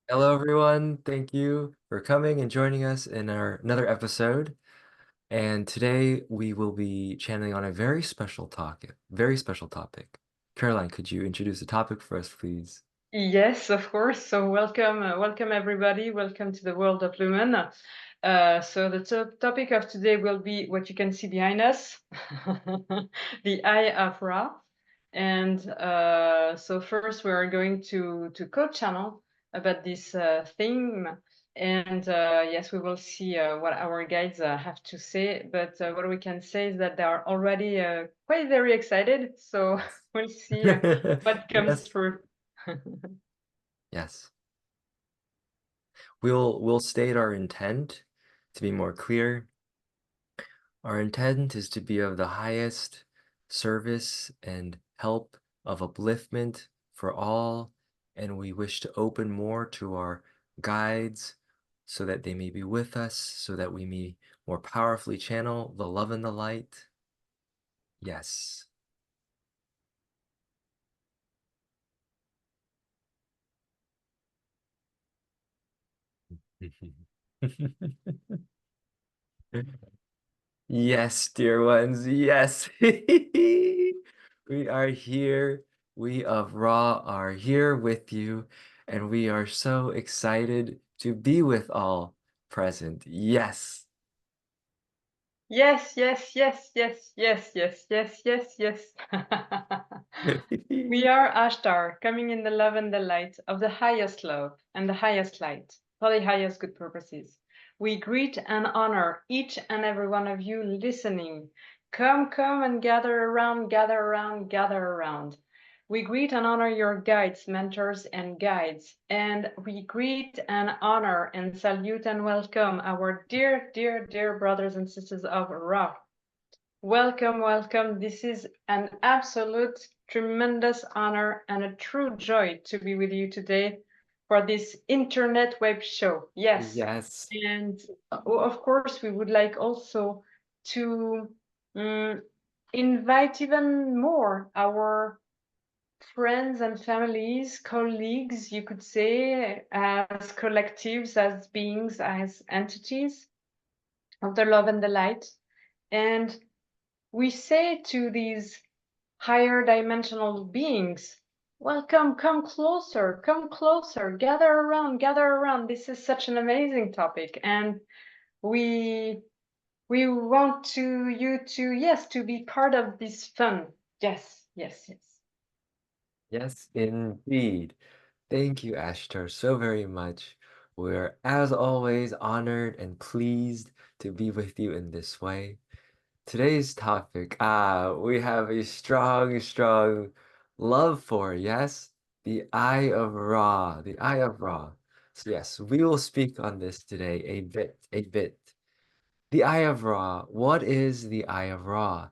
Hello, everyone. Thank you for coming and joining us in our another episode. And today we will be channeling on a very special topic. Very special topic. Caroline, could you introduce the topic for us, please? Yes, of course. So welcome everybody. Welcome to the world of Lumen. So the topic of today will be what you can see behind us, the Eye of Ra. And so first we are going to co-channel about this theme. And yes, we will see what our guides have to say. But what we can say is that they are already quite very excited. So Yes. we'll see what comes Yes. through. Yes. We'll state our intent to be more clear. Our intent is to be of the highest service and help of upliftment for all, and we wish to open more to our guides so that they may be with us, so that we may more powerfully channel the love and the light. Yes. Yes, dear ones, yes. We are here. We of Ra are here with you, and we are so excited to be with all present. Yes. Yes, yes, yes, yes, yes, yes, yes, yes, yes. We are Ashtar, coming in the love and the light of the highest love and the highest light for the highest good purposes. We greet and honor each and every one of you listening. Come, come and gather around, gather around, gather around. We greet and honor your guides, mentors, and guides. And we greet and honor and salute and welcome our dear, dear, dear brothers and sisters of Ra. Welcome, welcome. This is an absolute tremendous honor and a true joy to be with you today for this internet web show. Yes. Yes. And of course, we would like also to invite even more our friends and families, colleagues, you could say, as collectives, as beings, as entities of the love and the light. And we say to these higher dimensional beings, welcome, come closer, gather around, gather around. This is such an amazing topic. And we we want to you to, yes, to be part of this fun. Yes, yes, yes. Yes, indeed. Thank you, Ashtar, so very much. We're, as always, honored and pleased to be with you in this way. Today's topic, we have a strong, strong love for, yes, the Eye of Ra, the Eye of Ra. So yes, we will speak on this today a bit, a bit. The Eye of Ra, what is the Eye of Ra?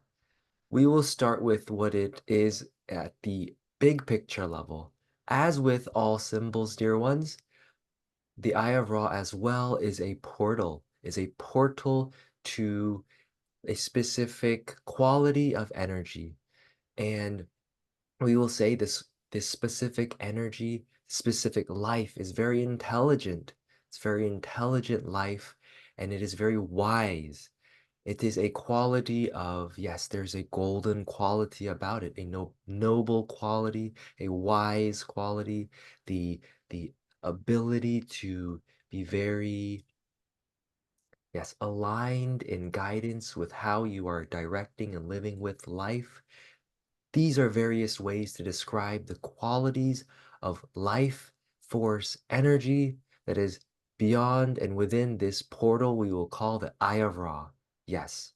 We will start with what it is at the big picture level. As with all symbols, dear ones, the Eye of Ra as well is a portal to a specific quality of energy. And we will say this specific energy, specific life is very intelligent. It's very intelligent life, and it is very wise. It is a quality of, yes, there's a golden quality about it, a noble quality, a wise quality, the ability to be very, yes, aligned in guidance with how you are directing and living with life. These are various ways to describe the qualities of life, force, energy that is beyond and within this portal we will call the Eye of Ra. Yes,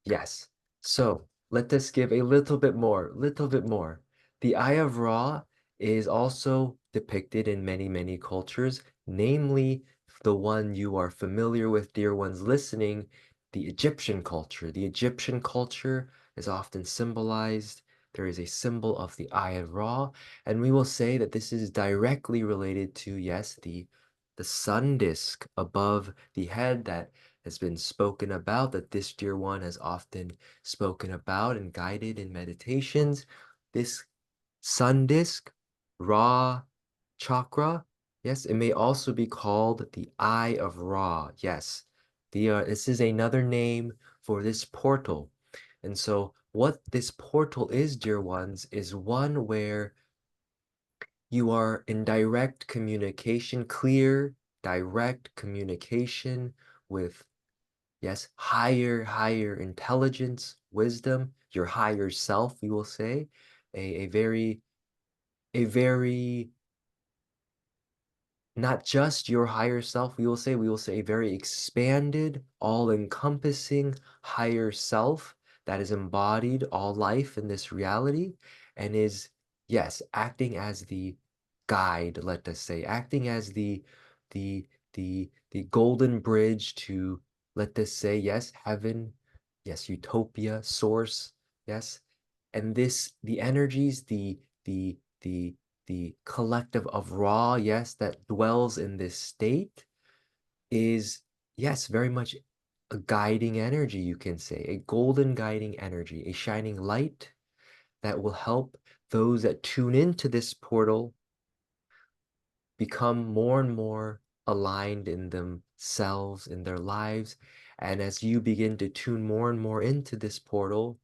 yes. So let us give a little bit more, little bit more. The Eye of Ra is also depicted in many, many cultures, namely the one you are familiar with, dear ones listening, the Egyptian culture. The Egyptian culture is often symbolized. There is a symbol of the Eye of Ra, and we will say that this is directly related to, yes, the sun disk above the head that has been spoken about, that this dear one has often spoken about and guided in meditations. This sun disk, Ra chakra, Yes, it may also be called the Eye of Ra. Yes, this is another name for this portal. And so what this portal is, dear ones, is one where you are in direct communication, clear, direct communication with, yes, higher intelligence, wisdom, your higher self, we will say, a very not just your higher self, we will say a very expanded, all-encompassing higher self that is embodied all life in this reality and is, yes, acting as the guide, let us say, acting as the the golden bridge to, let us say, yes, heaven, yes, utopia, source, yes. And this, the energies, the collective of Ra, yes, that dwells in this state is, yes, very much a guiding energy, you can say, a golden guiding energy, a shining light that will help those that tune into this portal become more and more aligned in themselves, in their lives. And as you begin to tune more and more into this portal,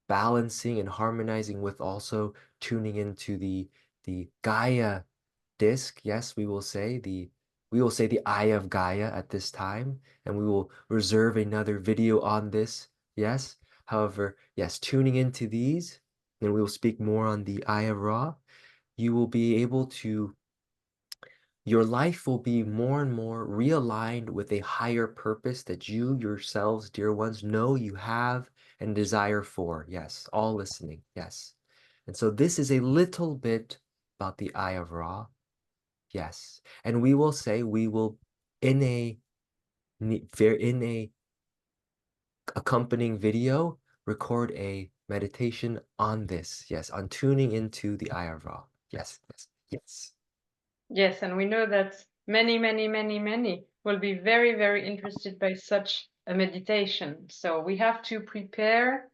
balancing and harmonizing with also tuning into the Gaia disc, yes, we will say the eye of Gaia at this time, and we will reserve another video on this, yes. However, yes, tuning into these, and we will speak more on the eye of Ra, you will be able to, your life will be more and more realigned with a higher purpose that you yourselves, dear ones, know you have and desire for. Yes, all listening. Yes. And so this is a little bit about the eye of Ra. Yes. And we will say we will in a in a accompanying video record a meditation on this. Yes, on tuning into the eye of Ra. Yes, yes, yes. Yes, and we know that many will be very interested by such a meditation. So we have to prepare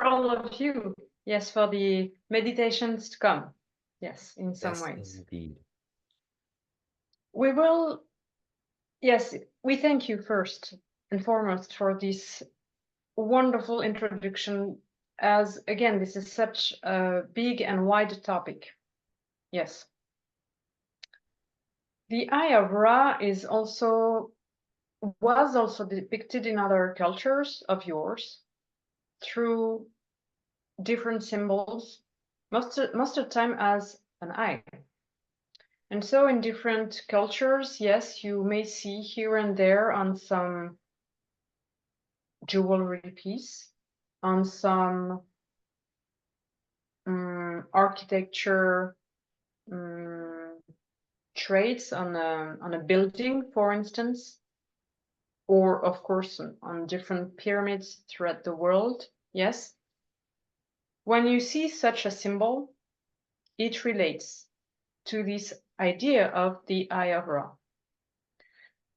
all of you, yes, for the meditations to come. Yes, in some Yes, ways. indeed. We will, yes, we thank you first and foremost for this wonderful introduction, as again, this is such a big and wide topic. Yes. The Eye of Ra was also depicted in other cultures of yours through different symbols, most of the time as an eye. And so in different cultures, yes, you may see here and there on some jewelry piece, on some architecture traits on a building, for instance, or of course on different pyramids throughout the world. Yes. When you see such a symbol, it relates to this idea of the Eye of Ra.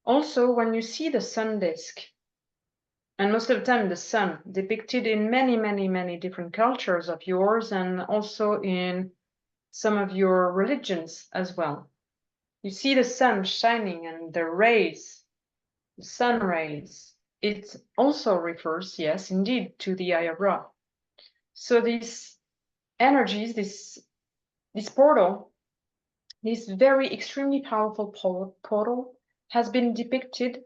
Also, when you see the sun disk, and most of the time the sun depicted in many different cultures of yours, and also in some of your religions as well. You see the sun shining and the rays, the sun rays. It also refers, yes, indeed, to the Eye of Ra. So these energies, this portal, this very extremely powerful portal has been depicted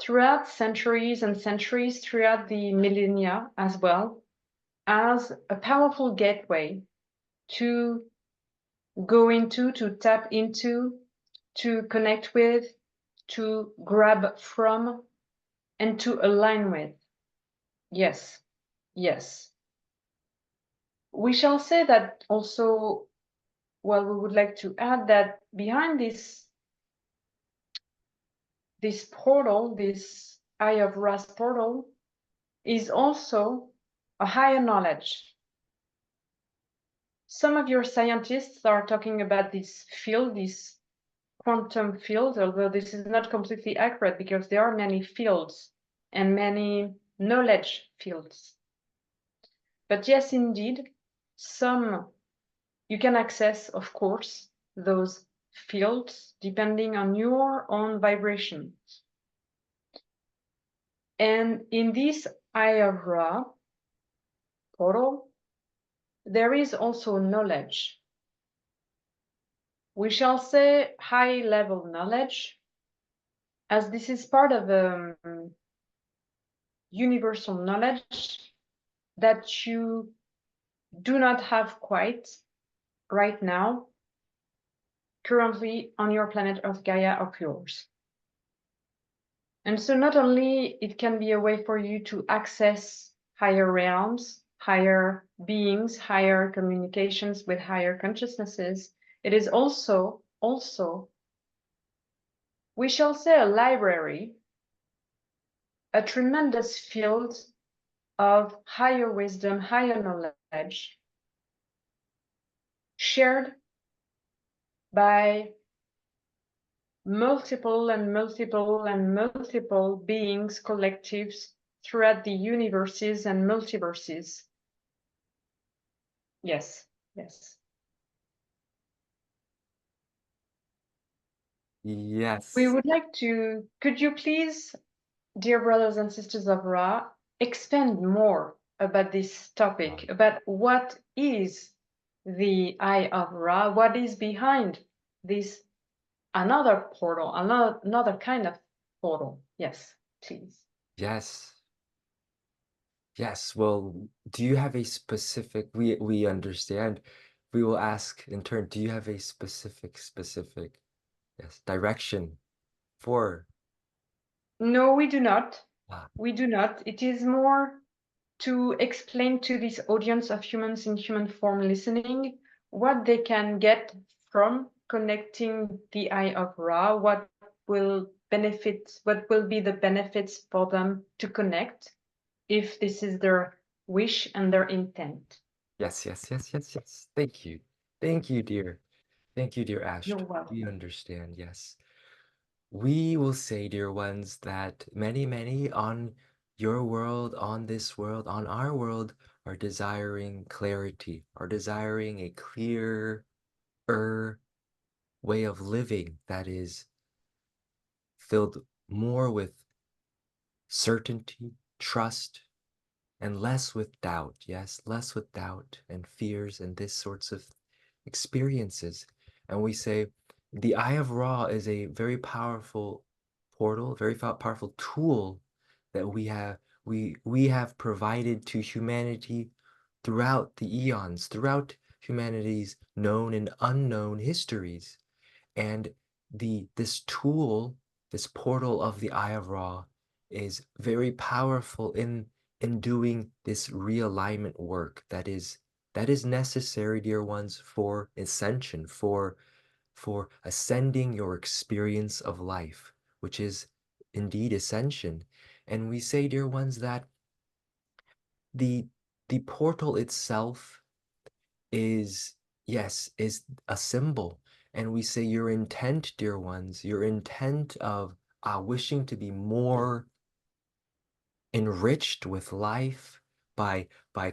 throughout centuries and centuries, throughout the millennia as well, as a powerful gateway to go into, to tap into, to connect with, to grab from, and to align with. Yes, yes. We shall say that also, well, we would like to add that behind this portal, this Eye of Ra's portal, is also a higher knowledge. Some of your scientists are talking about this field, this quantum field, although this is not completely accurate because there are many fields and many knowledge fields. But yes, indeed, some you can access, of course, those fields depending on your own vibration. And in this Eye of Ra portal, there is also knowledge. We shall say high level knowledge, as this is part of universal knowledge that you do not have quite right now, currently on your planet Earth, Gaia, or yours. And so not only it can be a way for you to access higher realms, higher beings, higher communications with higher consciousnesses, it is also, we shall say a library, a tremendous field of higher wisdom, higher knowledge, shared by multiple beings, collectives throughout the universes and multiverses. Yes, yes. We Yes. would like to, could you please, dear brothers and sisters of Ra, expand more about this topic, about what is the Eye of Ra, what is behind this another portal, another kind of portal? Yes, please. Yes. Yes. Well, do you have a specific, we understand. We will ask in turn, do you have a specific, yes, direction for No, we do not. ah, We do not. It is more to explain to this audience of humans in human form listening what they can get from connecting the Eye of Ra, what will be the benefits for them to connect if this is their wish and their intent. yes. Thank you. Thank you, dear. Thank you, dear You're Ashtar. We welcome. understand, yes. We will say, dear ones, that many on your world, on this world, on our world, are desiring clarity, are desiring a clearer way of living that is filled more with certainty, trust, and less with doubt. Yes, less with doubt and fears and this sorts of experiences. And we say the Eye of Ra is a very powerful portal, very powerful tool that we have provided to humanity throughout the eons, throughout humanity's known and unknown histories. And this tool, this portal of the Eye of Ra, is very powerful in doing this realignment work that is necessary, dear ones, for ascension, for ascending your experience of life, which is indeed ascension. And we say, dear ones, that the the portal itself is, yes, is a symbol. And we say your intent, dear ones, your intent of wishing to be more enriched with life by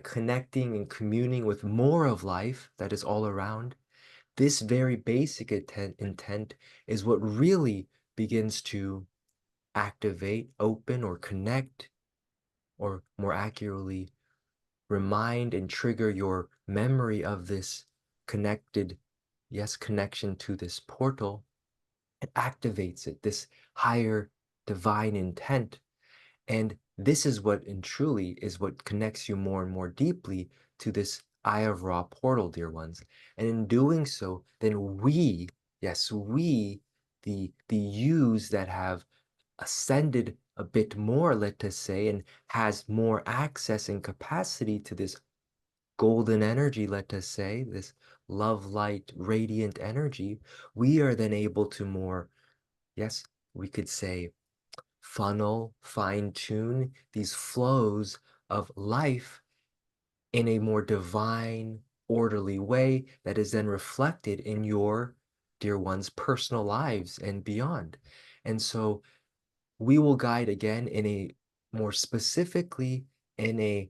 connecting and communing with more of life that is all around. This very basic intent is what really begins to activate, open, or connect, or more accurately, remind and trigger your memory of this connected, yes, connection to this portal. It activates it, this higher divine intent. And this is what, and truly, is what connects you more and more deeply to this Eye of Ra portal, dear ones. And in doing so, then we, yes, we, the yous that have ascended a bit more, let us say, and has more access and capacity to this golden energy, let us say, this love, light, radiant energy, we are then able to more, yes, we could say, funnel, fine tune these flows of life in a more divine, orderly way that is then reflected in your dear ones' personal lives and beyond. And so we will guide again in a more specifically in a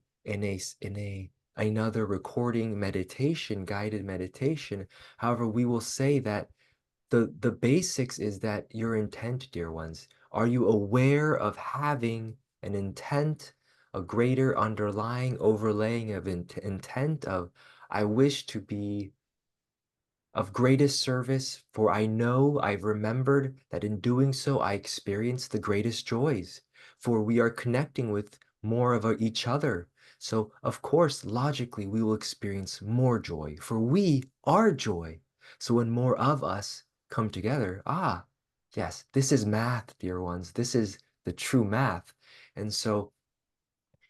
another recording meditation, guided meditation. However, we will say that the basics is that your intent, dear ones. Are you aware of having an intent, a greater underlying overlaying of intent of I wish to be of greatest service, for I know I've remembered that in doing so I experience the greatest joys, for we are connecting with more of each other. So, of course, logically, we will experience more joy, for we are joy. So, when more of us come together, yes, this is math, dear ones. This is the true math. And so,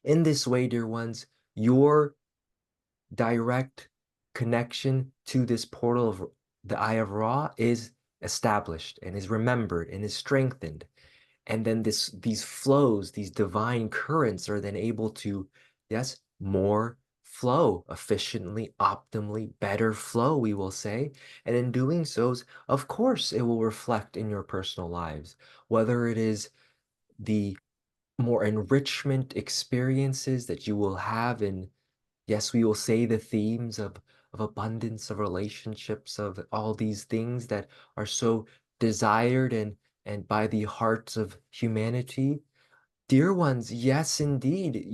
in this way, dear ones, your direct connection to this portal of the Eye of Ra is established and is remembered and is strengthened. And then these flows, these divine currents are then able to, yes, more flow efficiently, optimally, better flow, we will say. And in doing so, of course, it will reflect in your personal lives, whether it is the more enrichment experiences that you will have in, yes, we will say the themes of abundance, of relationships, of all these things that are so desired and by the hearts of humanity. Dear ones, yes, indeed.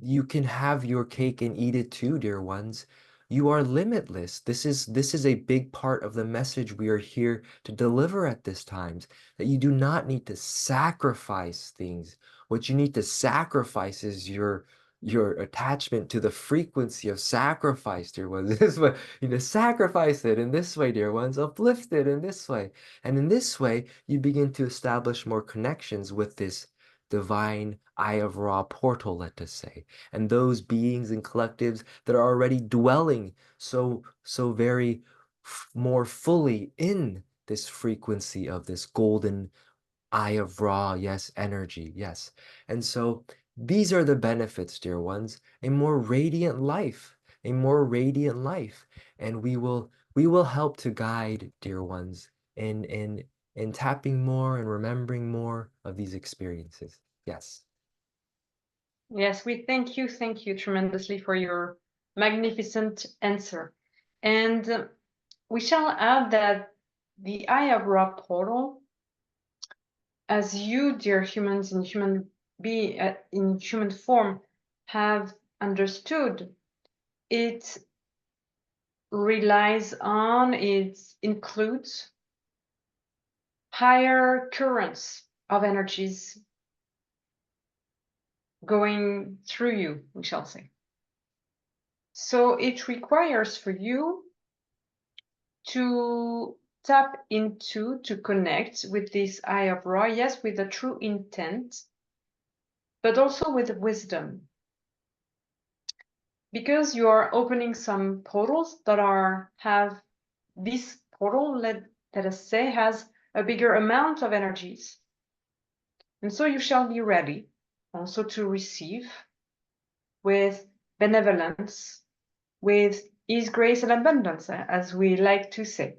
You can have your cake and eat it too, dear ones. You are limitless. This is a big part of the message we are here to deliver at this times, that you do not need to sacrifice things. What you need to sacrifice is your attachment to the frequency of sacrifice, dear ones. This way, you know, sacrifice it in this way, dear ones, uplift it in this way. And in this way, you begin to establish more connections with this divine Eye of Ra portal, let us say, and those beings and collectives that are already dwelling so very more fully in this frequency of this golden Eye of Ra, yes, energy, yes. And so these are the benefits, dear ones, a more radiant life, a more radiant life. And we will help to guide, dear ones, in tapping more and remembering more of these experiences. Yes. Yes, we thank you tremendously for your magnificent answer. And we shall add that the Eye of Ra portal, as you, dear humans in human form, have understood, it it includes higher currents of energies going through you, we shall say. So it requires for you to tap into, to connect with this Eye of Ra, yes, with a true intent, but also with wisdom. Because you are opening some portals that have this portal, let us say, has a bigger amount of energies. And so you shall be ready also to receive with benevolence, with ease, grace, and abundance, as we like to say.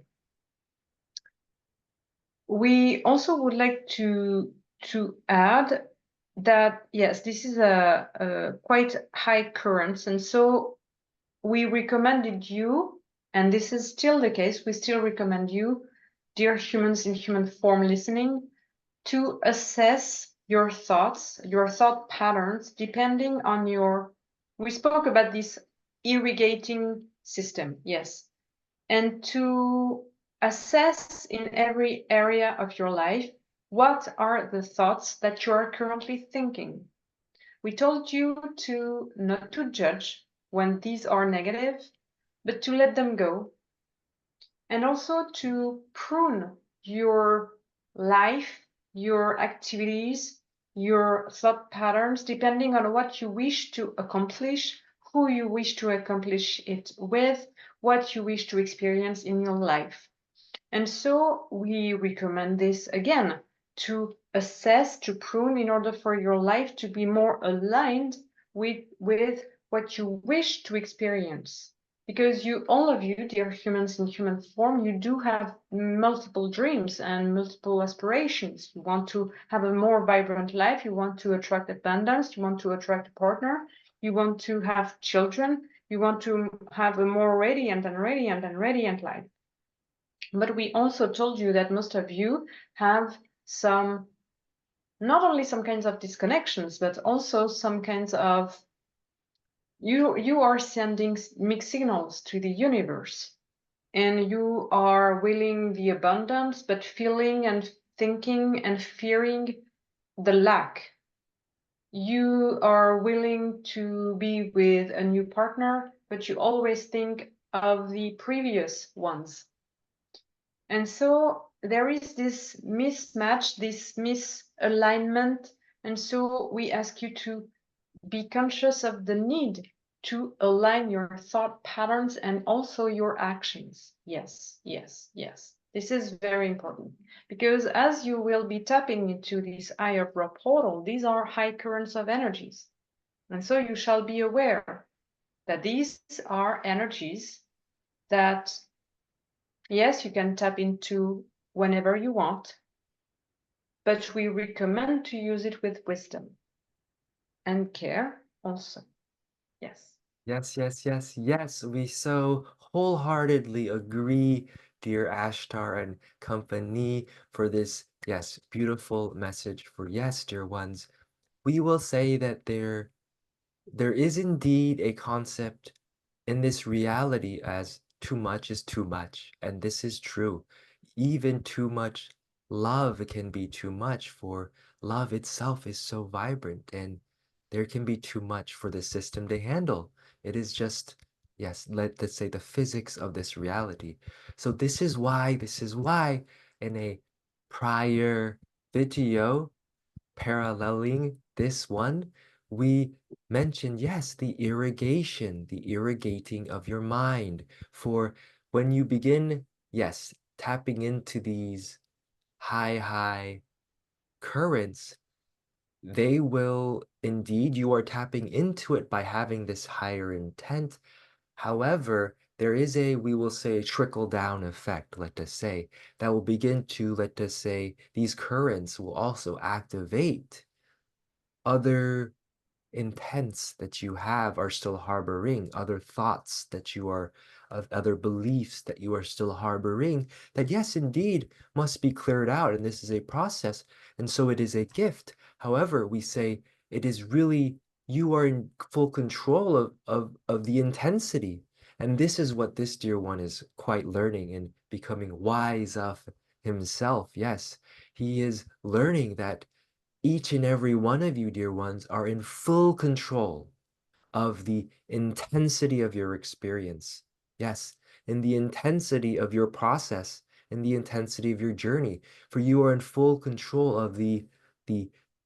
We also would like to add that, yes, this is a quite high currents, and so we recommended you, and this is still the case, we still recommend you, dear humans in human form listening, to assess your thoughts, your thought patterns, depending on we spoke about this irrigating system, yes, and to assess in every area of your life what are the thoughts that you are currently thinking. We told you to not to judge when these are negative, but to let them go, and also to prune your life, your activities, your thought patterns, depending on what you wish to accomplish, who you wish to accomplish it with, what you wish to experience in your life. And so we recommend this again, to assess, to prune, in order for your life to be more aligned with what you wish to experience. Because all of you, dear humans in human form, you do have multiple dreams and multiple aspirations. You want to have a more vibrant life. You want to attract abundance. You want to attract a partner. You want to have children. You want to have a more radiant and radiant and radiant light. But we also told you that most of you have some, not only some kinds of disconnections, but also some kinds of, you are sending mixed signals to the universe, and you are willing the abundance, but feeling and thinking and fearing the lack. You are willing to be with a new partner, but you always think of the previous ones. And so there is this mismatch, this misalignment. And so we ask you to be conscious of the need to align your thought patterns and also your actions. Yes, yes, yes. This is very important because as you will be tapping into this higher portal, these are high currents of energies. And so you shall be aware that these are energies that, yes, you can tap into whenever you want, but we recommend to use it with wisdom and care also. Yes. Yes, yes, yes, yes. We so wholeheartedly agree, dear Ashtar and company, for this, yes, beautiful message for yes, dear ones. We will say that there is indeed a concept in this reality as too much is too much, and this is true. Even too much love can be too much, for love itself is so vibrant, and there can be too much for the system to handle. It is just, yes, let's say the physics of this reality. So this is why in a prior video paralleling this one, we mentioned, yes, the irrigation, the irrigating of your mind. For when you begin, yes, tapping into these high currents, they will indeed, you are tapping into it by having this higher intent. However, there is a, we will say, trickle down effect, let us say, that will begin to, let us say, these currents will also activate other intents that you have are still harboring, other thoughts that you are, of other beliefs that you are still harboring, that yes, indeed, must be cleared out. And this is a process. And so it is a gift. However, we say it is really, you are in full control of the intensity. And this is what this dear one is quite learning and becoming wise of himself. Yes, he is learning that each and every one of you, dear ones, are in full control of the intensity of your experience. Yes, in the intensity of your process, in the intensity of your journey. For you are in full control of the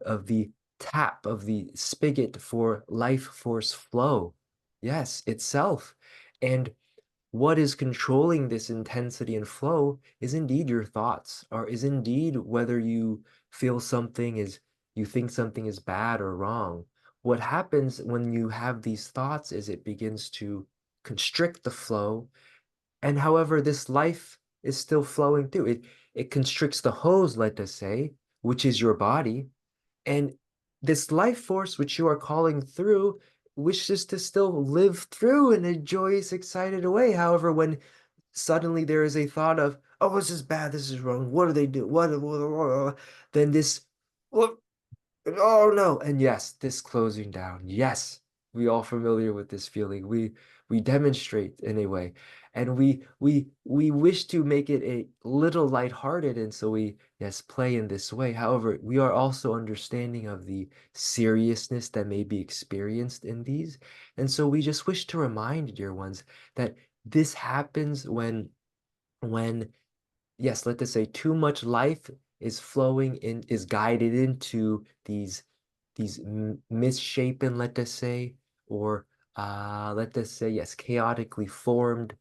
of the tap of the spigot for life force flow. Yes, itself. And what is controlling this intensity and flow is indeed your thoughts, or is indeed whether you feel something is, you think something is bad or wrong. What happens when you have these thoughts is it begins to constrict the flow. And however, this life is still flowing through. It constricts the hose, let us say, which is your body. And this life force which you are calling through wishes to still live through in a joyous, excited way. However, when suddenly there is a thought of, oh, this is bad, this is wrong, what do they do? Then this, what, oh no. And yes, this closing down. Yes, we all familiar with this feeling. We demonstrate in a way. And we wish to make it a little lighthearted, and so we, yes, play in this way. However, we are also understanding of the seriousness that may be experienced in these. And so we just wish to remind, dear ones, that this happens when yes, let us say too much life is flowing in, is guided into these misshapen, let us say, or let us say, yes, chaotically formed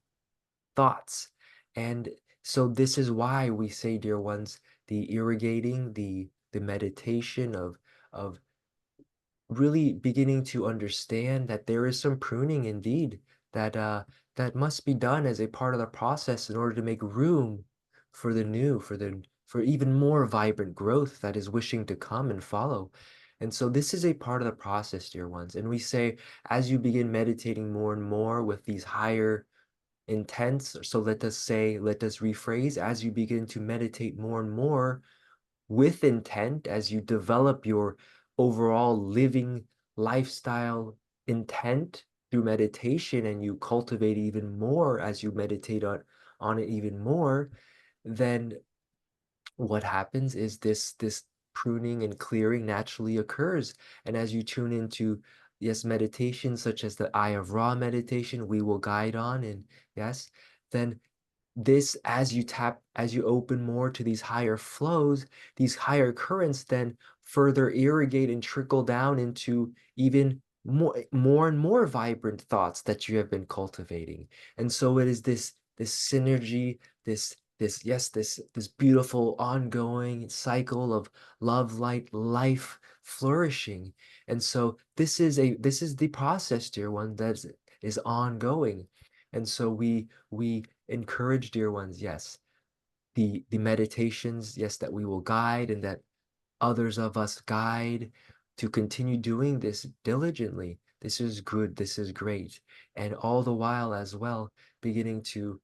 thoughts. And so this is why we say, dear ones, the irrigating, the meditation of really beginning to understand that there is some pruning indeed that that must be done as a part of the process in order to make room for the new, for even more vibrant growth that is wishing to come and follow. And so this is a part of the process, dear ones. And we say, as you begin meditating more and more with these higher intents, so let us say, let us rephrase, as you begin to meditate more and more with intent, as you develop your overall living lifestyle intent through meditation, and you cultivate even more as you meditate on it even more, then what happens is this pruning and clearing naturally occurs. And as you tune into, yes, meditation such as the Eye of Ra meditation we will guide on, and yes, then this, as you open more to these higher flows, these higher currents then further irrigate and trickle down into even more and more vibrant thoughts that you have been cultivating. And so it is this synergy, this beautiful ongoing cycle of love, light, life flourishing. And so this is the process, dear one, that is ongoing. And so we encourage, dear ones, yes, the meditations, yes, that we will guide and that others of us guide, to continue doing this diligently. This is good, this is great. And all the while as well, beginning to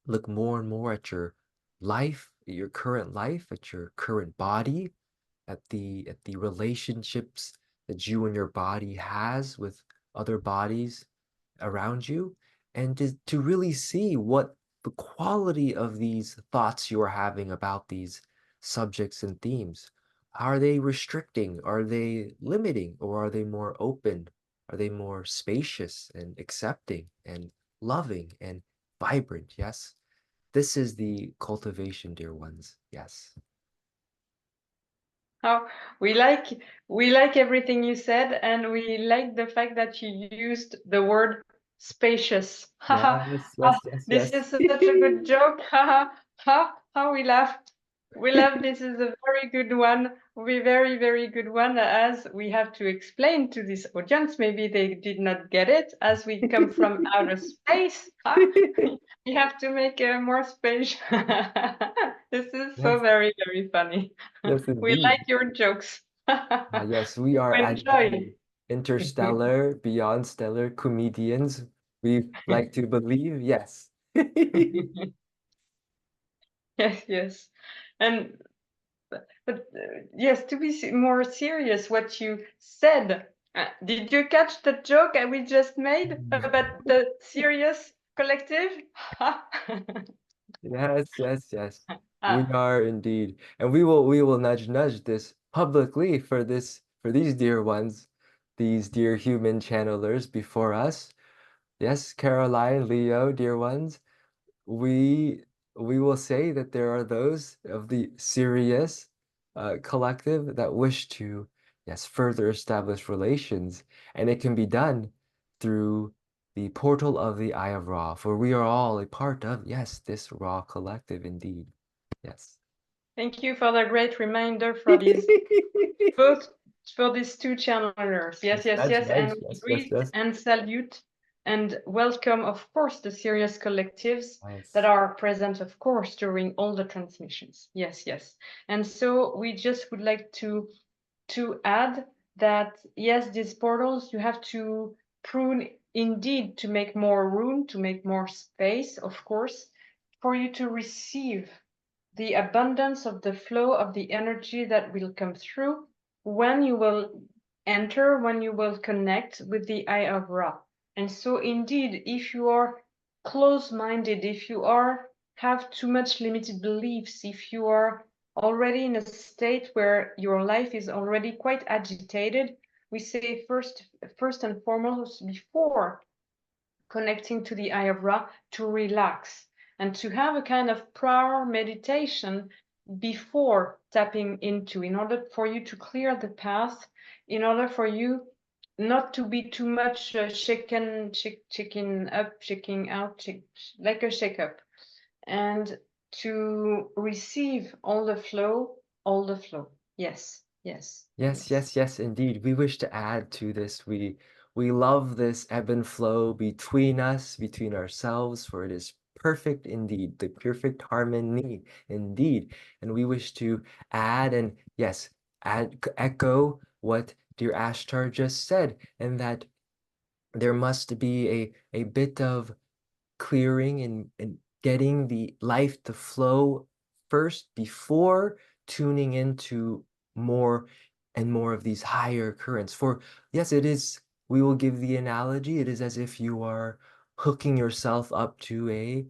look more and more at your life, your current life, at your current body, at the relationships that you and your body has with other bodies around you, and to really see what the quality of these thoughts you are having about these subjects and themes. Are they restricting? Are they limiting? Or are they more open? Are they more spacious and accepting and loving and vibrant? Yes. This is the cultivation, dear ones. Yes. Oh, we like we like everything you said, and we like the fact that you used the word spacious. Haha, Yes, yes, yes, this yes. is such a good joke. Haha, ha, how we laugh. We laugh. This is a very good one. We very, very good one. As we have to explain to this audience, maybe they did not get it. As we come from outer space, ha, we have to make more space. This is so Yes, very, very funny. yes, We like indeed. your jokes. Yes, we are We enjoy. angelic, interstellar, beyond stellar comedians. We like to believe, yes. Yes, yes. And but yes, to be more serious, what you said. Did you catch the joke we just made about the serious collective? Yes, yes, yes. We Ah, are indeed. And we will nudge this publicly for for these dear ones, these dear human channelers before us. Yes, Caroline, Leo, dear ones. we we will say that there are those of the serious collective that wish to, yes, further establish relations, and it can be done through the portal of the Eye of Ra, for we are all a part of, yes, this Ra collective indeed. Yes. thank you for the great reminder for these both for these two channelers. Yes, Yes, yes, nudge, yes. And nudge. we Yes, yes, greet yes. and salute and welcome, of course, the serious collectives that Yes. are present, of course, during all the transmissions. Yes, yes. And so we just would like to add that yes, these portals you have to prune indeed to make more room, to make more space, of course, for you to receive the abundance of the flow of the energy that will come through when you will enter, when you will connect with the Eye of Ra. And so, indeed, if you are close minded, if you are have too much limited beliefs, if you are already in a state where your life is already quite agitated, we say first and foremost, before connecting to the Eye of Ra, to relax and to have a kind of prayer meditation before tapping into, in order for you to clear the path, in order for you not to be too much shaking up, shaking out, like a shake up, and to receive all the flow, all the flow. Yes, yes, Yes, yes. yes, yes, indeed. We wish to add to this. We love this ebb and flow between us, between ourselves, for it is perfect indeed, the perfect harmony indeed. And we wish to add and yes, echo. what dear Ashtar just said, and that there must be a bit of clearing and getting the life to flow first before tuning into more and more of these higher currents. For yes, it is, we will give the analogy, it is as if you are hooking yourself up to a,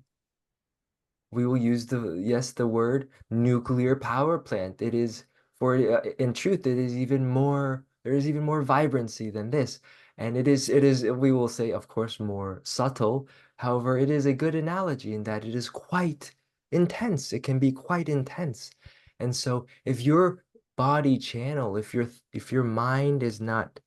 we will use the, yes, the word nuclear power plant. It is, for in truth, it is even more, there is even more vibrancy than this. And it is, we will say, of course, more subtle. However, it is a good analogy in that it is quite intense. It can be quite intense. And so if your body channel, if your mind is not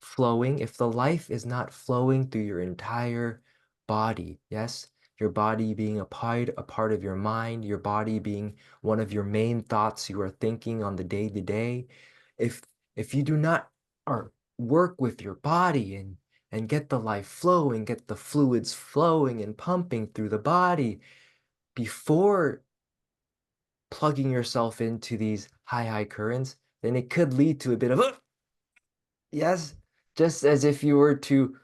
flowing, if the life is not flowing through your entire body, yes, your body being a part of your mind, your body being one of your main thoughts you are thinking on the day to day, if if you do not or work with your body and get the life flowing, get the fluids flowing and pumping through the body before plugging yourself into these high currents, then it could lead to a bit of yes, just as if you were to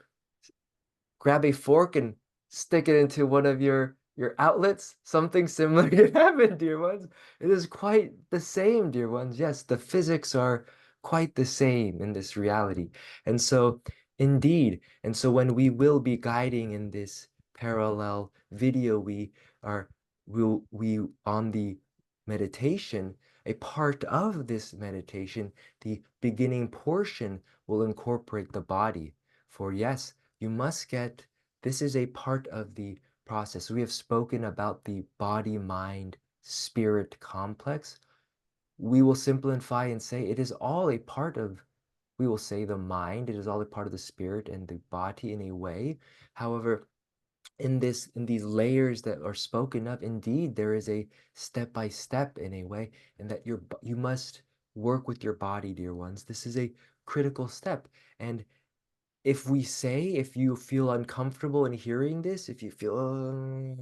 grab a fork and stick it into one of your outlets, something similar can happen, dear ones. It is quite the same, dear ones. Yes, the physics are quite the same in this reality. And so, indeed, and so when we will be guiding in this parallel video, we on the meditation, a part of this meditation, the beginning portion will incorporate the body. For yes, you must get, this is a part of the process. We have spoken about the body, mind, spirit complex. We will simplify and say it is all a part of, we will say the mind, it is all a part of the spirit and the body in a way. However, in these layers that are spoken of, indeed, there is a step by step in a way, and that you must work with your body, dear ones. This is a critical step. And if we say, if you feel uncomfortable in hearing this, if you feel,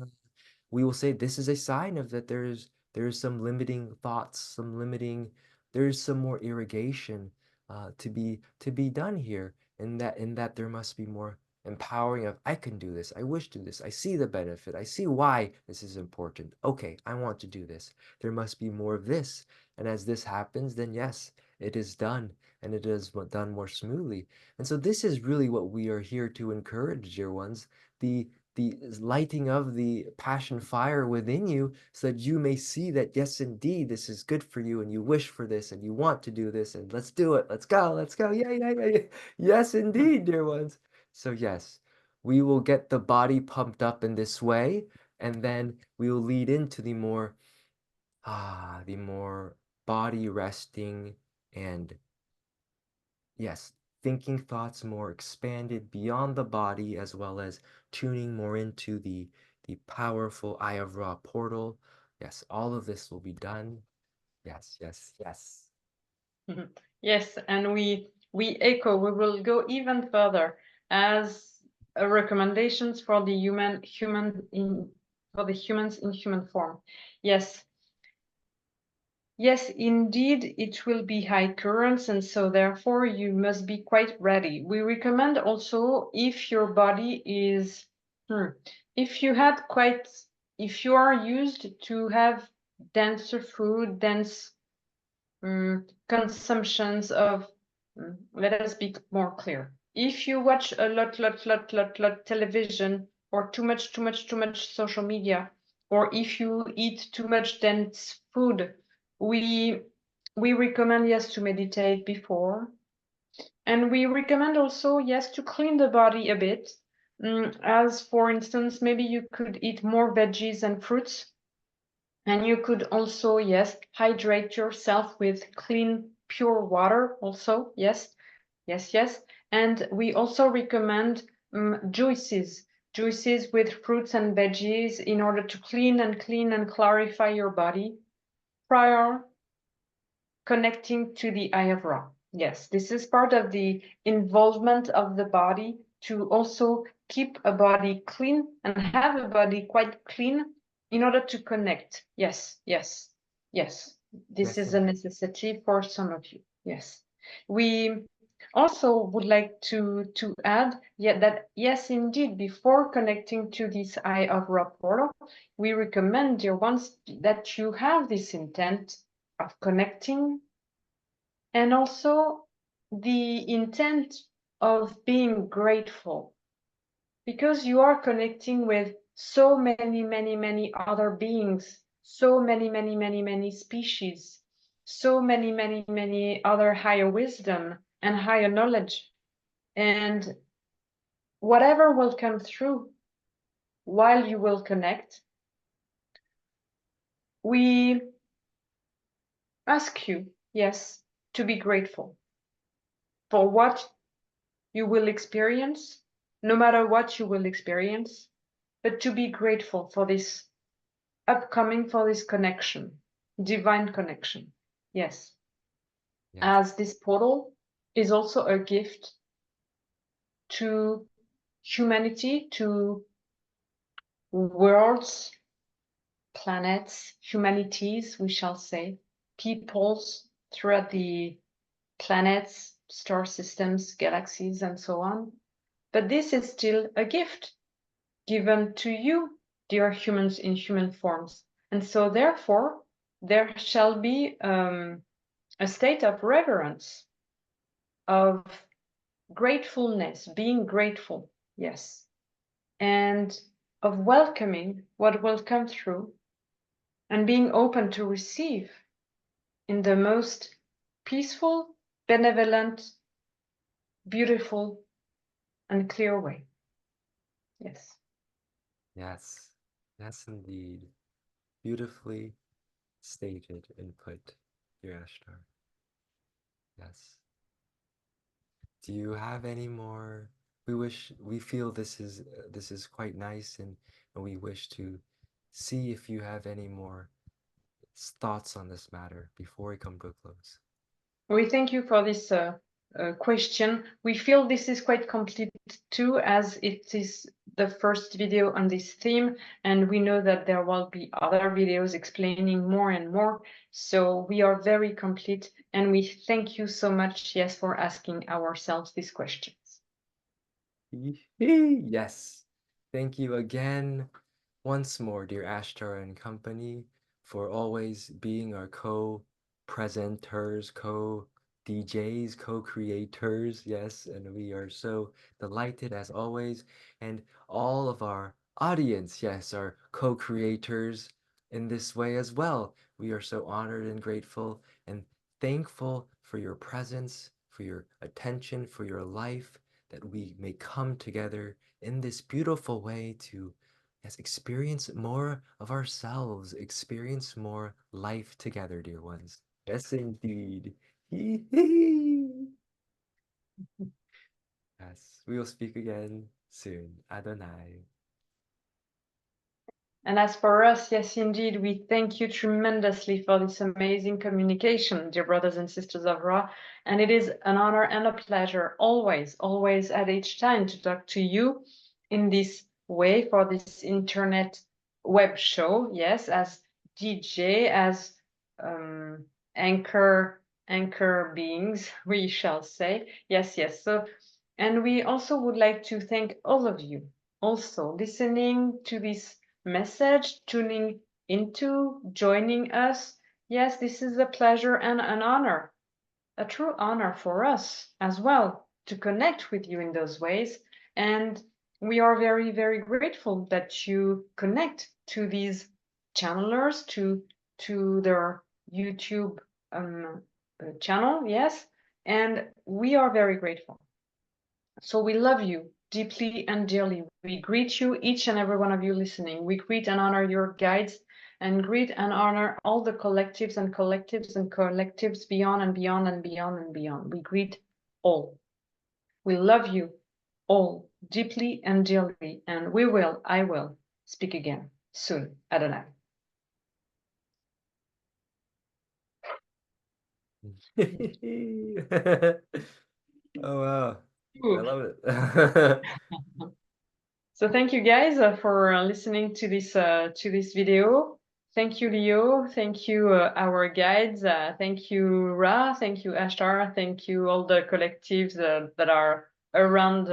we will say this is a sign of that there's some limiting thoughts, some limiting, there's some more irrigation to be done here, and that there must be more empowering of I can do this, I wish to do this, I see the benefit, I see why this is important. Okay, I want to do this. There must be more of this, and as this happens, then yes, it is done, and it is done more smoothly. And so this is really what we are here to encourage, dear ones, the lighting of the passion fire within you so that you may see that yes, indeed, this is good for you and you wish for this and you want to do this and let's do it. Let's go. Yeah, yeah, yeah, yeah. Yes, indeed, dear ones. So yes, we will get the body pumped up in this way, and then we will lead into the more body resting and yes, thinking thoughts more expanded beyond the body, as well as tuning more into the powerful Eye of Ra portal. Yes, all of this will be done. Yes, yes, yes. Yes, and we echo, we will go even further as recommendations for the humans in human form. Yes, yes, indeed, it will be high currents, and so therefore you must be quite ready. We recommend also if your body is, if you had quite, if you are used to have denser food, dense consumptions of, let us be more clear. If you watch a lot television, or too much social media, or if you eat too much dense food, we we recommend yes to meditate before, and we recommend also yes to clean the body a bit. As for instance, maybe you could eat more veggies and fruits, and you could also, yes, hydrate yourself with clean, pure water also. Yes, yes, yes. And we also recommend juices, juices with fruits and veggies in order to clean and clarify your body prior connecting to the Eye of Ra. Yes, this is part of the involvement of the body to also keep a body clean and have a body quite clean in order to connect. Yes, yes, yes. This Yes, is a indeed. necessity for some of you. Yes. We also would like to add that yes, indeed, before connecting to this Eye of Ra portal, we recommend, dear ones, that you have this intent of connecting, and also the intent of being grateful, because you are connecting with so many, many, many other beings, so many, many, many, many species, so many, many, many other higher wisdom and higher knowledge. And whatever will come through while you will connect, we ask you, yes, to be grateful for what you will experience, no matter what you will experience, but to be grateful for this upcoming, for this connection, divine connection. Yes, Yes. as this portal is also a gift to humanity, to worlds, planets, humanities, we shall say, peoples throughout the planets, star systems, galaxies, and so on. But this is still a gift given to you, dear humans in human forms. And so, therefore, there shall be a state of reverence, of gratefulness, being grateful, yes, and of welcoming what will come through and being open to receive in the most peaceful, benevolent, beautiful, and clear way. Yes. Yes. Yes, indeed. Beautifully stated and put, dear Ashtar. Yes. Do you have any more? We feel this is quite nice, and we wish to see if you have any more thoughts on this matter before we come to a close. We thank you for this question. We feel this is quite complete too, as it is the first video on this theme, and we know that there will be other videos explaining more and more. So we are very complete, and we thank you so much, yes, for asking ourselves these questions. Yes. Thank you again, once more, dear Ashtar and company, for always being our co-presenters, co-DJs, co-creators. Yes, and we are so delighted as always. And all of our audience, yes, are co-creators in this way as well. We are so honored and grateful and thankful for your presence, for your attention, for your life, that we may come together in this beautiful way to, yes, experience more of ourselves, experience more life together, dear ones. Yes, indeed. Yes, we will speak again soon. Adonai. And as for us, yes, indeed, we thank you tremendously for this amazing communication, dear brothers and sisters of Ra. And it is an honor and a pleasure always, always at each time to talk to you in this way for this internet web show. Yes, as DJ, as um, anchor beings, we shall say. Yes, yes. So, and we also would like to thank all of you also listening to this message, tuning into, joining us. Yes, this is a pleasure and an honor, a true honor for us as well to connect with you in those ways. And we are very, very grateful that you connect to these channelers, to their YouTube channel. Yes, and we are very grateful. So we love you deeply and dearly. We greet you, each and every one of you listening. We greet and honor your guides, and greet and honor all the collectives and collectives and collectives beyond and beyond and beyond and beyond. We greet all. We love you all deeply and dearly, and I will speak again soon. Adonai. Oh wow. I Ooh. love it. So thank you guys for listening to this video. Thank you, Leo. Thank you, our guides. Thank you, Ra. Thank you, Ashtar. Thank you, all the collectives that are around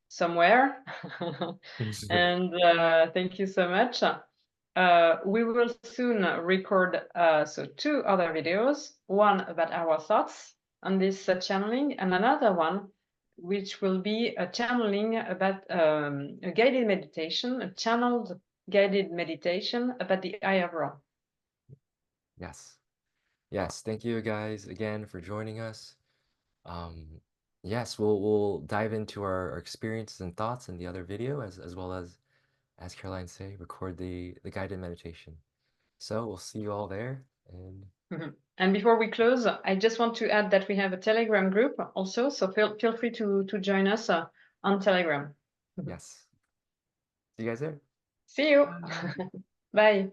somewhere. And thank you so much. We will soon record 2 other videos, one about our thoughts on this channeling, and another one which will be a channeling about a guided meditation, a channeled guided meditation about the Eye of Ra. Yes. Yes. Thank you guys again for joining us. Um, yes, we'll dive into our experiences and thoughts in the other video as well as Caroline say, record the guided meditation. So we'll see you all there and Mhm. And before we close, I just want to add that we have a Telegram group also, so feel free to join us on Telegram. yes. See you guys there. See you. Bye. Bye.